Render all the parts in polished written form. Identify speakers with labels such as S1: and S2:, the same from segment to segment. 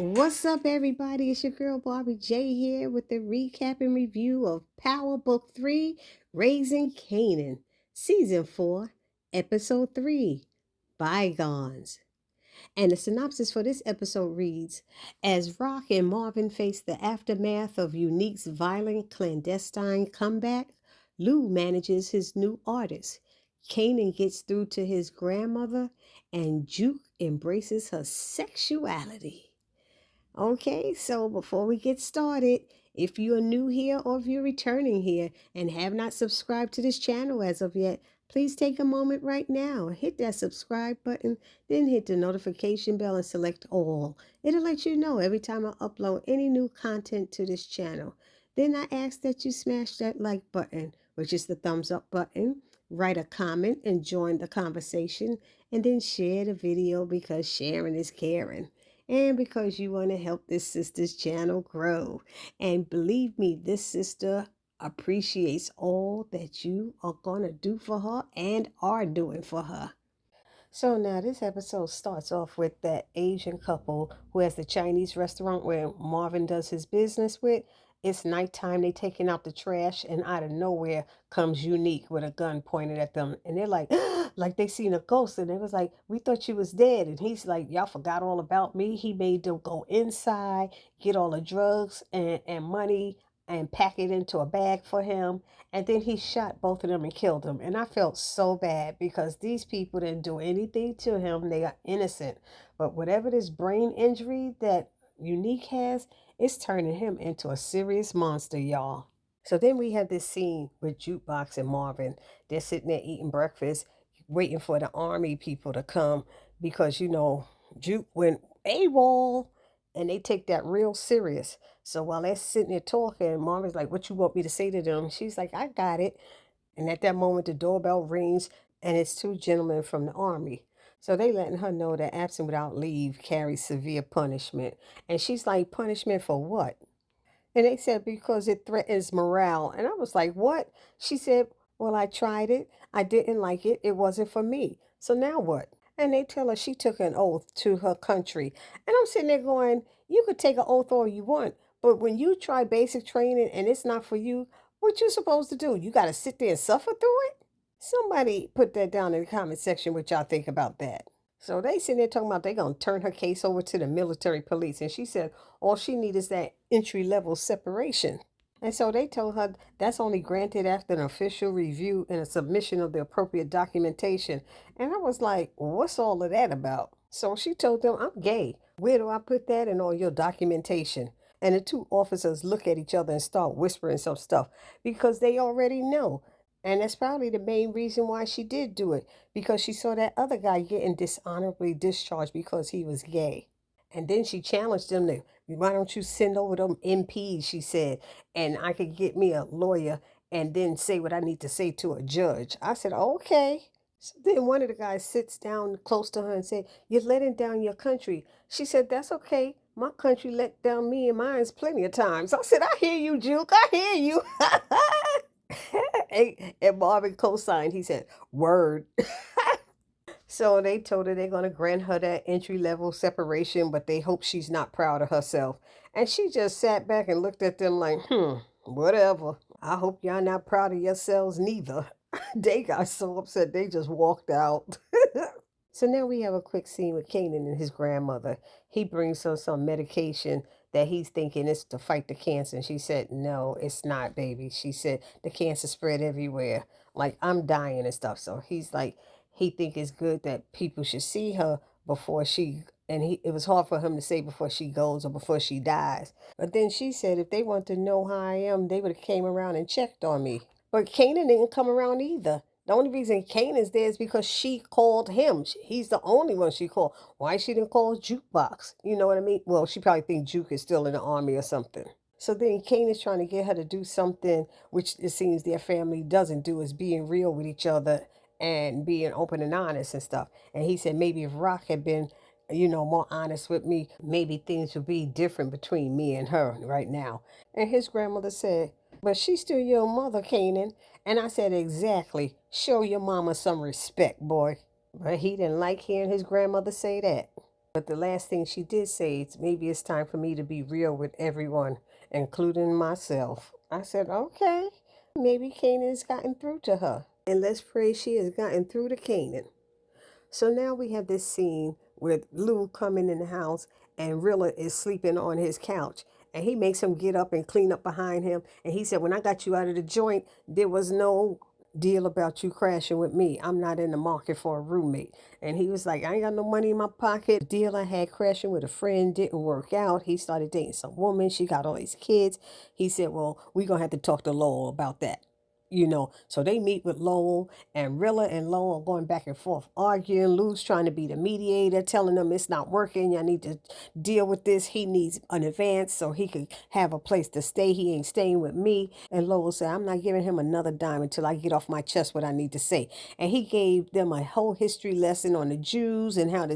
S1: What's up, everybody? It's your girl Barbie J here with the recap and review of Powerbook 3 Raising Kanan, Season 4, Episode 3 Bygones. And the synopsis for this episode reads: As Rock and Marvin face the aftermath of Unique's violent clandestine comeback, Lou manages his new artist. Kanan gets through to his grandmother, and Juke embraces her sexuality. Okay, so before we get started, if you are new here or if you're returning here and have not subscribed to this channel as of yet, please take a moment right now, hit that subscribe button, then hit the notification bell and select all. It'll let you know every time I upload any new content to this channel. Then I ask that you smash that like button, which is the thumbs up button, write a comment and join the conversation, and then share the video because sharing is caring and because you want to help this sister's channel grow. And believe me, this sister appreciates all that you are going to do for her and are doing for her. So now this episode starts off with that Asian couple who has the Chinese restaurant where Marvin does his business with. It's nighttime, they taking out the trash, and out of nowhere comes Unique with a gun pointed at them. And they're like they seen a ghost. And it was like, we thought you was dead. And he's like, y'all forgot all about me. He made them go inside, get all the drugs and money and pack it into a bag for him. And then he shot both of them and killed them. And I felt so bad because these people didn't do anything to him. They are innocent. But whatever this brain injury that Unique has, it's turning him into a serious monster, y'all. So then we have this scene with Jukebox and Marvin. They're sitting there eating breakfast, waiting for the army people to come because, Juke went AWOL and they take that real serious. So while they're sitting there talking, Marvin's like, what you want me to say to them? She's like, I got it. And at that moment, the doorbell rings and it's two gentlemen from the army. So they letting her know that absent without leave carries severe punishment. And she's like, punishment for what? And they said, because it threatens morale. And I was like, what? She said, well, I tried it. I didn't like it. It wasn't for me. So now what? And they tell her she took an oath to her country. And I'm sitting there going, you could take an oath all you want. But when you try basic training and it's not for you, what you supposed to do? You got to sit there and suffer through it? Somebody put that down in the comment section what y'all think about that. So they sitting there talking about they going to turn her case over to the military police. And she said all she needs is that entry-level separation. And so they told her that's only granted after an official review and a submission of the appropriate documentation. And I was like, what's all of that about? So she told them, I'm gay. Where do I put that in all your documentation? And the two officers look at each other and start whispering some stuff because they already know. And that's probably the main reason why she did do it, because she saw that other guy getting dishonorably discharged because he was gay. And then she challenged them to, why don't you send over them MPs, she said, and I could get me a lawyer and then say what I need to say to a judge. I said, okay. So then one of the guys sits down close to her and said, you're letting down your country. She said, that's okay. My country let down me and mine plenty of times. I said, I hear you, Juke. I hear you. And Marvin co-signed. He said, word. So they told her they're going to grant her that entry-level separation, but they hope she's not proud of herself. And she just sat back and looked at them like, whatever. I hope y'all not proud of yourselves neither. They got so upset they just walked out. So now we have a quick scene with Kanan and his grandmother. He brings her some medication that he's thinking is to fight the cancer. And she said, no, it's not, baby. She said, the cancer spread everywhere. Like, I'm dying and stuff. So he's like, he think it's good that people should see her before she, and it was hard for him to say before she goes or before she dies. But then she said, if they want to know how I am, they would have came around and checked on me. But Kanan didn't come around either. The only reason Kanan's there is because she called him. He's the only one she called. Why she didn't call Jukebox? You know what I mean? Well, she probably thinks Juke is still in the army or something. So then Kanan's trying to get her to do something which it seems their family doesn't do, is being real with each other and being open and honest and stuff. And he said maybe if Rock had been, more honest with me, maybe things would be different between me and her right now. And his grandmother said, but she's still your mother, Kanan. And I said, exactly. Show your mama some respect, boy. But he didn't like hearing his grandmother say that. But the last thing she did say is maybe it's time for me to be real with everyone, including myself. I said, okay, maybe Kanan's gotten through to her. And let's pray she has gotten through to Kanan. So now we have this scene with Lou coming in the house and Rilla is sleeping on his couch. And he makes him get up and clean up behind him. And he said, when I got you out of the joint, there was no deal about you crashing with me. I'm not in the market for a roommate. And he was like, I ain't got no money in my pocket. The deal I had crashing with a friend didn't work out. He started dating some woman. She got all these kids. He said, well, we're going to have to talk to Lowell about that. So they meet with Lowell, and Rilla and Lowell are going back and forth arguing. Lou's trying to be the mediator, telling them it's not working. Y'all need to deal with this. He needs an advance so he could have a place to stay. He ain't staying with me. And Lowell said, I'm not giving him another dime until I get off my chest what I need to say. And he gave them a whole history lesson on the Jews and how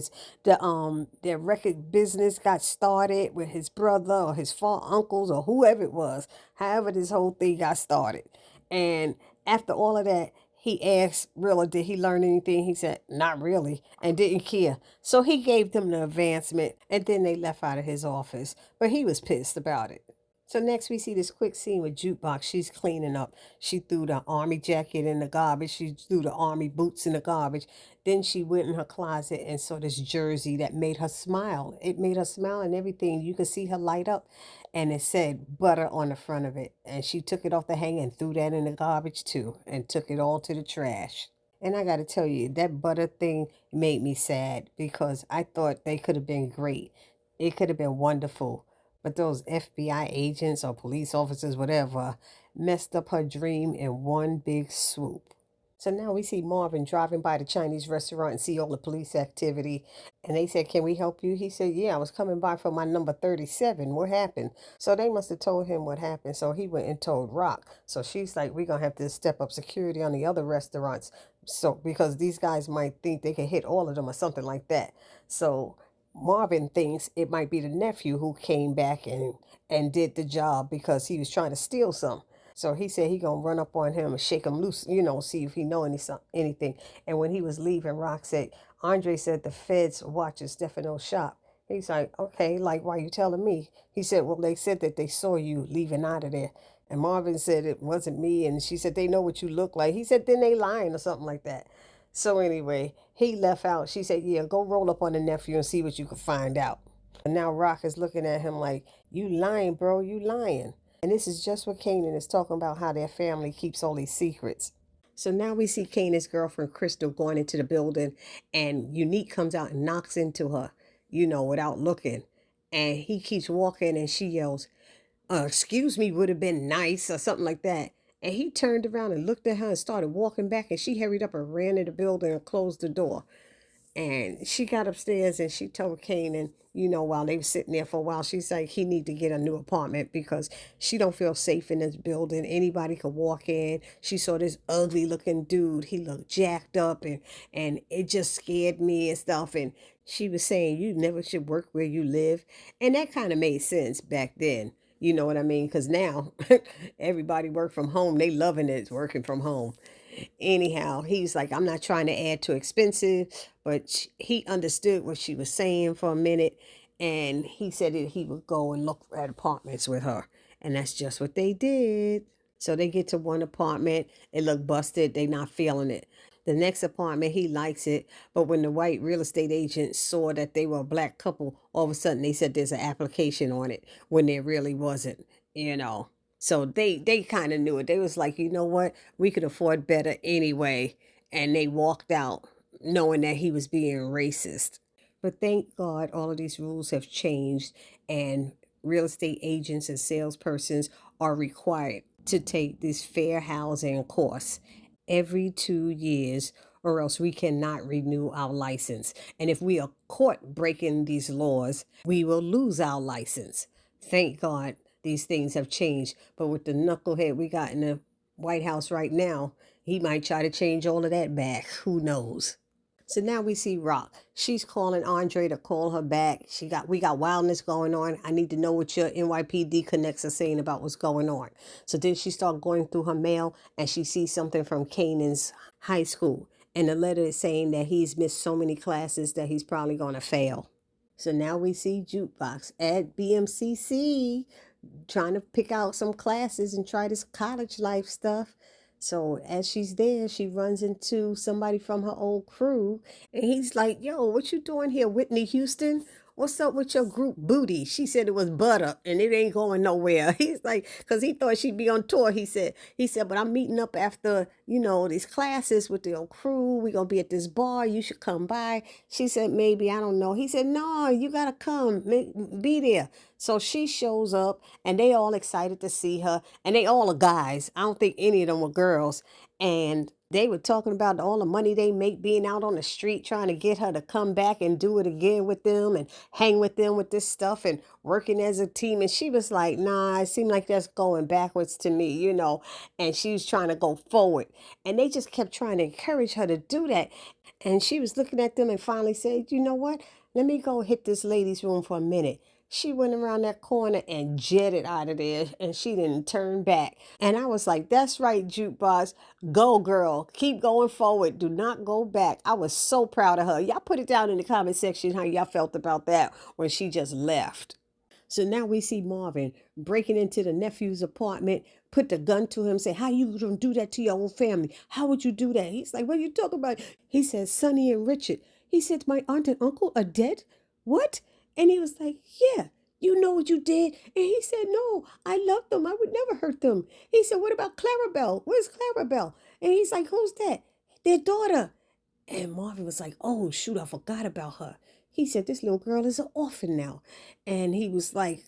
S1: their record business got started with his brother or his uncles or whoever it was. However, this whole thing got started. And after all of that, he asked Rilla, did he learn anything? He said, not really, and didn't care. So he gave them the advancement, and then they left out of his office. But he was pissed about it. So next we see this quick scene with Jukebox. She's cleaning up. She threw the army jacket in the garbage. She threw the army boots in the garbage. Then she went in her closet and saw this jersey that made her smile. It made her smile and everything. You could see her light up. And it said butter on the front of it. And she took it off the hanger and threw that in the garbage too. And took it all to the trash. And I got to tell you, that butter thing made me sad because I thought they could have been great. It could have been wonderful. But those FBI agents or police officers, whatever, messed up her dream in one big swoop. So now we see Marvin driving by the Chinese restaurant and see all the police activity. And they said, can we help you? He said, yeah, I was coming by for my number 37. What happened? So they must have told him what happened. So he went and told Rock. So she's like, we're going to have to step up security on the other restaurants. So because these guys might think they can hit all of them or something like that. So Marvin thinks it might be the nephew who came back and did the job because he was trying to steal some. So he said he gonna run up on him and shake him loose, see if he know anything. And when he was leaving, Rock said, Andre said the feds watches Stefano's shop. He's like, okay, like, why you telling me? He said, well, they said that they saw you leaving out of there. And Marvin said it wasn't me. And she said, they know what you look like. He said, then they lying or something like that. So anyway, he left out. She said, yeah, go roll up on the nephew and see what you can find out. And now Rock is looking at him like, you lying, bro, you lying. And this is just what Kanan is talking about, how their family keeps all these secrets. So now we see Kanan's girlfriend, Crystal, going into the building, and Unique comes out and knocks into her, without looking. And he keeps walking, and she yells, excuse me would have been nice, or something like that. And he turned around and looked at her and started walking back, and she hurried up and ran in the building and closed the door. And she got upstairs and she told Kanan, while they were sitting there for a while, she's like, he need to get a new apartment because she don't feel safe in this building. Anybody could walk in. She saw this ugly looking dude. He looked jacked up and it just scared me and stuff. And she was saying, you never should work where you live. And that kind of made sense back then. You know what I mean? Because now everybody work from home. They loving it working from home. Anyhow, he's like, I'm not trying to add too expensive, but he understood what she was saying for a minute. And he said that he would go and look at apartments with her. And that's just what they did. So they get to one apartment. It looked busted. They not feeling it. The next apartment, he likes it. But when the white real estate agent saw that they were a black couple, all of a sudden they said there's an application on it when there really wasn't. So they kind of knew it. They was like, you know what? We could afford better anyway. And they walked out knowing that he was being racist. But thank God all of these rules have changed and real estate agents and salespersons are required to take this fair housing course every 2 years or else we cannot renew our license. And if we are caught breaking these laws, we will lose our license. Thank God these things have changed. But with the knucklehead we got in the White House right now, he might try to change all of that back. Who knows? So now we see Rock. She's calling Andre to call her back. We got wildness going on. I need to know what your NYPD connects are saying about what's going on. So then she starts going through her mail and she sees something from Kanan's high school. And the letter is saying that he's missed so many classes that he's probably going to fail. So now we see Jukebox at BMCC trying to pick out some classes and try this college life stuff. So as she's there, she runs into somebody from her old crew, and he's like, "Yo, what you doing here, Whitney Houston? What's up with your group booty?" She said it was butter and it ain't going nowhere. He's like, because he thought she'd be on tour. He said, but I'm meeting up after, these classes with the old crew. We're gonna be at this bar. You should come by. She said, maybe, I don't know. He said, no, you gotta come. Be there. So she shows up and they all excited to see her. And they all are guys. I don't think any of them were girls. And they were talking about all the money they make being out on the street trying to get her to come back and do it again with them and hang with them with this stuff and working as a team. And she was like, nah, it seemed like that's going backwards to me. And she was trying to go forward. And they just kept trying to encourage her to do that. And she was looking at them and finally said, you know what? Let me go hit this lady's room for a minute. She went around that corner and jetted out of there and she didn't turn back. And I was like, that's right, Jukebox. Go, girl. Keep going forward. Do not go back. I was so proud of her. Y'all put it down in the comment section how y'all felt about that when she just left. So now we see Marvin breaking into the nephew's apartment, put the gun to him, say, how you gonna do that to your own family? How would you do that? He's like, what are you talking about? He says, Sonny and Richard. He said, my aunt and uncle are dead? What? And he was like, yeah, you know what you did? And he said, no, I love them. I would never hurt them. He said, what about Clarabelle? Where's Clarabelle? And he's like, who's that? Their daughter. And Marvin was like, oh, shoot, I forgot about her. He said, this little girl is an orphan now. And he was like,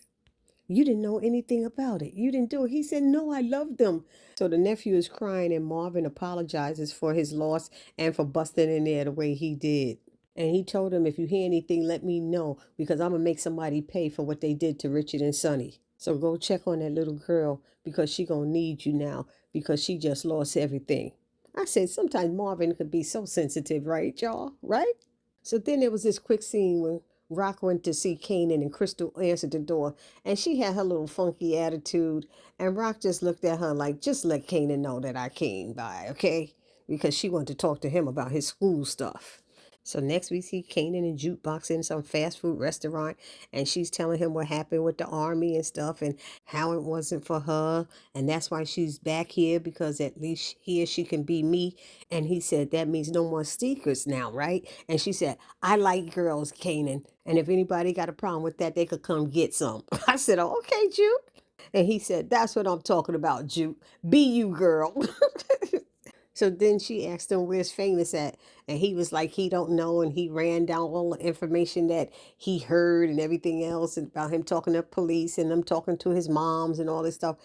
S1: you didn't know anything about it. You didn't do it. He said, no, I love them. So the nephew is crying and Marvin apologizes for his loss and for busting in there the way he did. And he told him, if you hear anything, let me know because I'm going to make somebody pay for what they did to Richard and Sonny. So go check on that little girl because she going to need you now because she just lost everything. I said, sometimes Marvin could be so sensitive, right, y'all? Right? So then there was this quick scene when Rock went to see Kanan and Crystal answered the door and she had her little funky attitude and Rock just looked at her like, just let Kanan know that I came by, okay? Because she wanted to talk to him about his school stuff. So next we see Kanan and Jukebox in some fast food restaurant and she's telling him what happened with the army and stuff and how it wasn't for her and that's why she's back here because at least here she can be me. And he said, that means no more secrets now, right? And she said, I like girls, Kanan. And if anybody got a problem with that, they could come get some. I said, oh, okay, Juke. And he said, that's what I'm talking about, Juke. Be you, girl. So then she asked him where's Famous at, and he was like he don't know, and he ran down all the information that he heard and everything else about him talking to police and them talking to his moms and all this stuff.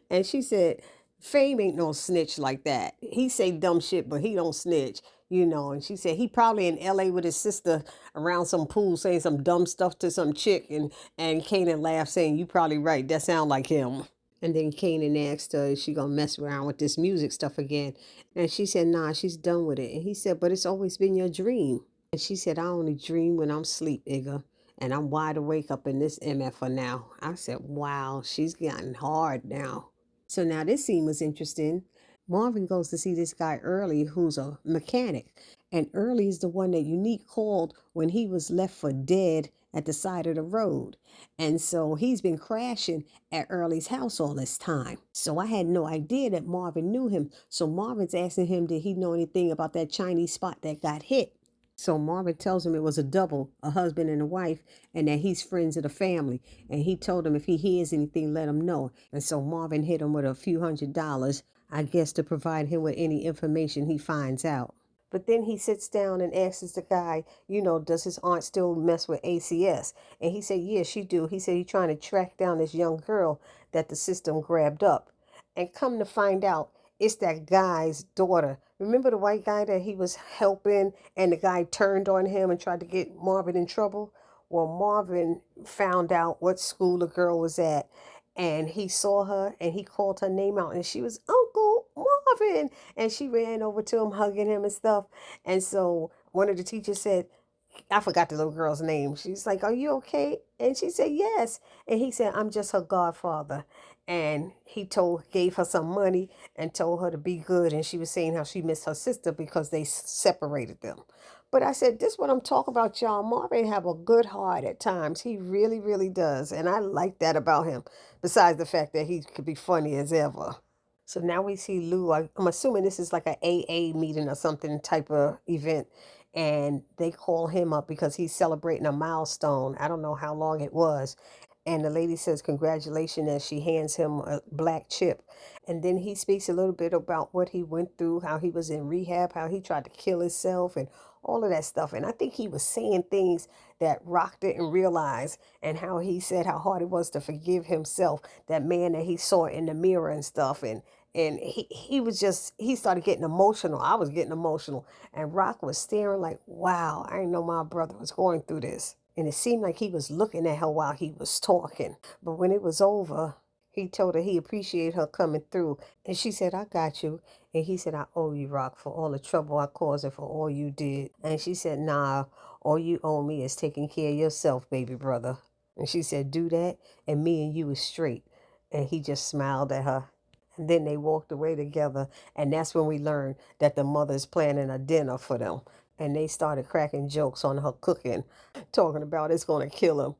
S1: And she said, Fame ain't no snitch like that. He say dumb shit, but he don't snitch. And she said he probably in LA with his sister around some pool saying some dumb stuff to some chick, and Kanan laughed saying, you probably right. That sound like him. And then Kanan asked her, is she gonna mess around with this music stuff again? And she said, nah, she's done with it. And he said, but it's always been your dream. And she said, I only dream when I'm asleep, Igga. And I'm wide awake up in this MF for now. I said, wow, she's gotten hard now. So now this scene was interesting. Marvin goes to see this guy Early, who's a mechanic. And Early is the one that Unique called when he was left for dead at the side of the road. And so he's been crashing at Early's house all this time. So I had no idea that Marvin knew him. So Marvin's asking him, did he know anything about that Chinese spot that got hit? So Marvin tells him it was a double, a husband and a wife, and that he's friends of the family. And he told him if he hears anything, let him know. And so Marvin hit him with a few $100s, I guess, to provide him with any information he finds out. But then he sits down and asks the guy, does his aunt still mess with ACS? And he said, yeah, she do. He said he's trying to track down this young girl that the system grabbed up. And come to find out, it's that guy's daughter. Remember the white guy that he was helping and the guy turned on him and tried to get Marvin in trouble? Well, Marvin found out what school the girl was at and he saw her and he called her name out and she was Uncle Marvin. And she ran over to him, hugging him and stuff. And so one of the teachers said, I forgot the little girl's name. She's like, are you okay? And she said, yes. And he said, I'm just her godfather. And he gave her some money and told her to be good. And she was saying how she missed her sister because they separated them. But I said, this is what I'm talking about, y'all. Marvin have a good heart at times. He really, really does. And I like that about him, besides the fact that he could be funny as ever. So now we see Lou. I'm assuming this is like a AA meeting or something type of event. And they call him up because he's celebrating a milestone. I don't know how long it was. And the lady says, congratulations, as she hands him a black chip. And then he speaks a little bit about what he went through, how he was in rehab, how he tried to kill himself, and all of that stuff. And I think he was saying things that Rock didn't realize, and how he said how hard it was to forgive himself, that man that he saw in the mirror and stuff. And he was just, he started getting emotional. I was getting emotional. And Rock was staring like, wow, I didn't know my brother was going through this. And it seemed like he was looking at her while he was talking. But when it was over, he told her he appreciated her coming through. And she said, I got you. And he said, I owe you, Rock, for all the trouble I caused and for all you did. And she said, nah, all you owe me is taking care of yourself, baby brother. And she said, do that, and me and you is straight. And he just smiled at her. And then they walked away together. And that's when we learned that the mother's planning a dinner for them. And they started cracking jokes on her cooking, talking about it's going to kill him.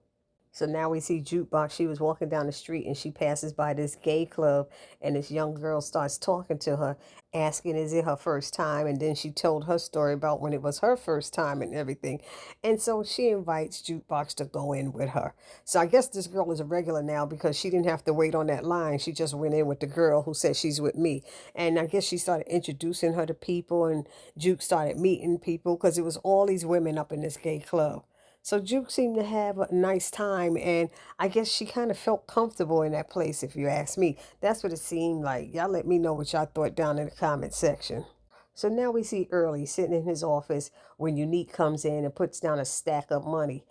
S1: So now we see Jukebox. She was walking down the street and she passes by this gay club, and this young girl starts talking to her, asking is it her first time, and then she told her story about when it was her first time and everything. And so she invites Jukebox to go in with her. So I guess this girl is a regular now because she didn't have to wait on that line. She just went in with the girl who said she's with me. And I guess she started introducing her to people, and Juke started meeting people because it was all these women up in this gay club. So Juke seemed to have a nice time, and I guess she kind of felt comfortable in that place, if you ask me. That's what it seemed like. Y'all let me know what y'all thought down in the comment section. So now we see Early sitting in his office when Unique comes in and puts down a stack of money.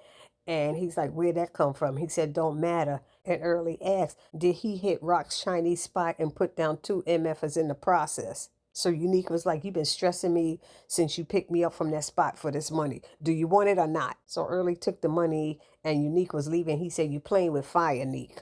S1: And he's like, where'd that come from? He said, don't matter. And Early asked, did he hit Rock's Chinese spot and put down 2 MFers in the process? So Unique was like, you've been stressing me since you picked me up from that spot for this money. Do you want it or not? So Early took the money and Unique was leaving. He said, you playing with fire, Neek.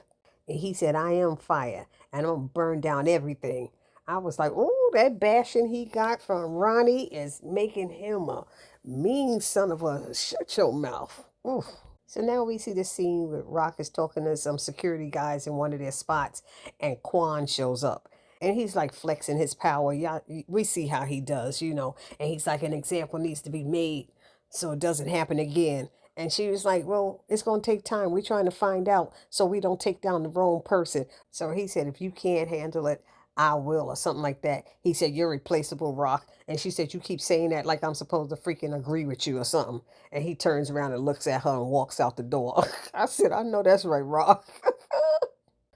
S1: And he said, I am fire and I'm going to burn down everything. I was like, oh, that bashing he got from Ronnie is making him a mean son of a shut your mouth. Oof. So now we see the scene where Rock is talking to some security guys in one of their spots, and Quan shows up. And he's like flexing his power. Yeah, we see how he does, And he's like, an example needs to be made so it doesn't happen again. And she was like, well, it's going to take time. We're trying to find out so we don't take down the wrong person. So he said, if you can't handle it, I will, or something like that. He said, you're replaceable, Rock. And she said, you keep saying that like I'm supposed to freaking agree with you or something. And he turns around and looks at her and walks out the door. I said, I know that's right, Rock.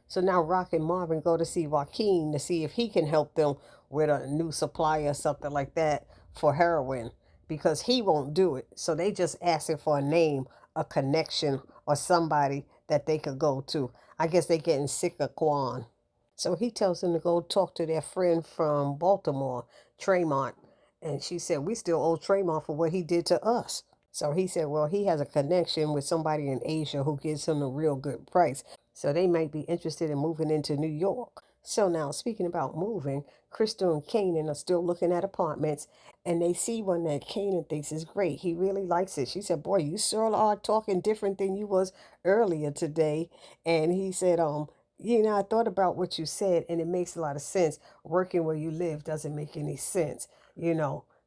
S1: So now Rock and Marvin go to see Joaquin to see if he can help them with a new supply or something like that for heroin, because he won't do it. So they just asking for a name, a connection, or somebody that they could go to. I guess they getting sick of Quan. So he tells them to go talk to their friend from Baltimore, Tremont. And she said, we still owe Tremont for what he did to us. So he said, well, he has a connection with somebody in Asia who gives him a real good price. So they might be interested in moving into New York. So now, speaking about moving, Crystal and Kanan are still looking at apartments, and they see one that Kanan thinks is great. He really likes it. She said, boy, you sure are talking different than you was earlier today. And he said, I thought about what you said, and it makes a lot of sense. Working where you live doesn't make any sense.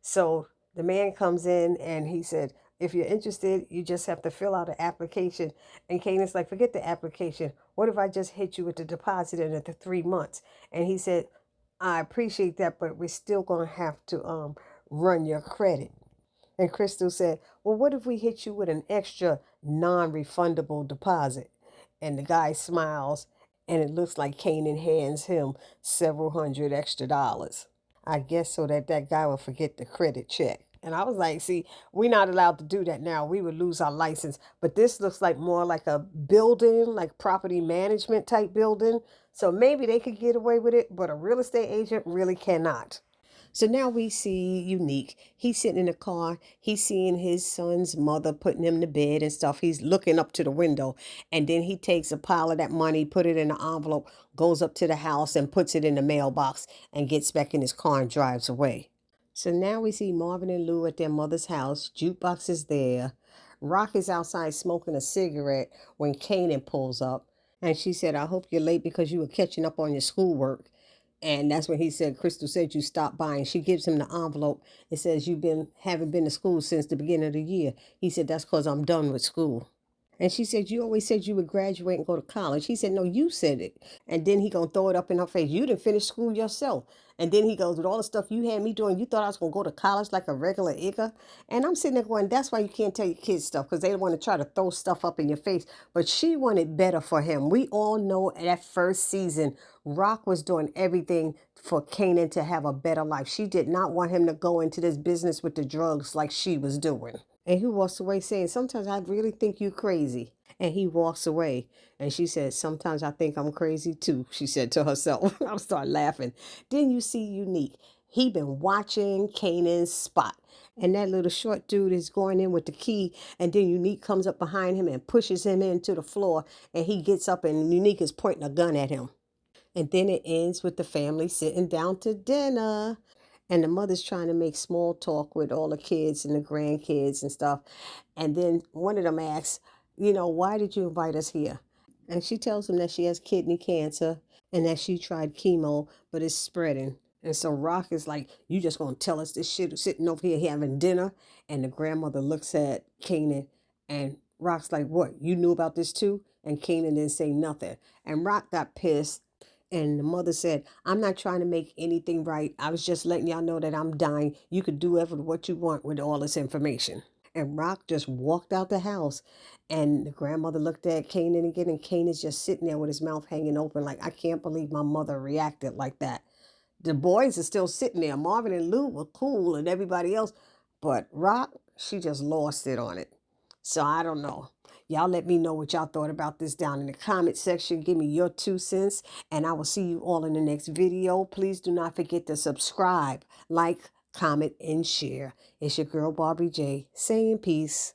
S1: So the man comes in and he said, if you're interested, you just have to fill out an application. And Kanan's like, forget the application. What if I just hit you with the deposit in at the 3 months? And he said, I appreciate that, but we're still going to have to run your credit. And Crystal said, well, what if we hit you with an extra non-refundable deposit? And the guy smiles, and it looks like Kanan hands him several hundred extra dollars. I guess so that guy will forget the credit check. And I was like, see, we're not allowed to do that now. We would lose our license. But this looks like more like a building, like property management type building. So maybe they could get away with it, but a real estate agent really cannot. So now we see Unique. He's sitting in the car. He's seeing his son's mother putting him to bed and stuff. He's looking up to the window. And then he takes a pile of that money, put it in an envelope, goes up to the house and puts it in the mailbox and gets back in his car and drives away. So now we see Marvin and Lou at their mother's house. Jukebox is there. Rock is outside smoking a cigarette when Kanan pulls up. And she said, I hope you're late because you were catching up on your schoolwork. And that's when he said, Crystal said you stopped by. And she gives him the envelope. It says, haven't been to school since the beginning of the year. He said, that's because I'm done with school. And she said, you always said you would graduate and go to college. He said, no, you said it. And then he gonna throw it up in her face. You didn't finish school yourself. And then he goes, with all the stuff you had me doing, you thought I was gonna go to college like a regular nigga. And I'm sitting there going, that's why you can't tell your kids stuff, because they want to try to throw stuff up in your face. But she wanted better for him. We all know that first season, Rock was doing everything for Kanan to have a better life. She did not want him to go into this business with the drugs like she was doing. And he walks away saying, sometimes I really think you crazy. And he walks away. And she said, sometimes I think I'm crazy too, she said to herself. I started laughing. Then you see Unique. He been watching Kanan's spot. And that little short dude is going in with the key. And then Unique comes up behind him and pushes him into the floor. And he gets up and Unique is pointing a gun at him. And then it ends with the family sitting down to dinner. And the mother's trying to make small talk with all the kids and the grandkids and stuff. And then one of them asks, why did you invite us here? And she tells him that she has kidney cancer and that she tried chemo, but it's spreading. And so Rock is like, you just gonna tell us this shit sitting over here having dinner? And the grandmother looks at Kanan and Rock's like, what, you knew about this too? And Kanan didn't say nothing. And Rock got pissed. And the mother said, I'm not trying to make anything right. I was just letting y'all know that I'm dying. You could do what you want with all this information. And Rock just walked out the house. And the grandmother looked at Kanan again, and Kanan's just sitting there with his mouth hanging open like, I can't believe my mother reacted like that. The boys are still sitting there. Marvin and Lou were cool and everybody else. But Rock, she just lost it on it. So I don't know. Y'all let me know what y'all thought about this down in the comment section. Give me your 2 cents. And I will see you all in the next video. Please do not forget to subscribe, like, comment, and share. It's your girl, Barbie J, saying peace.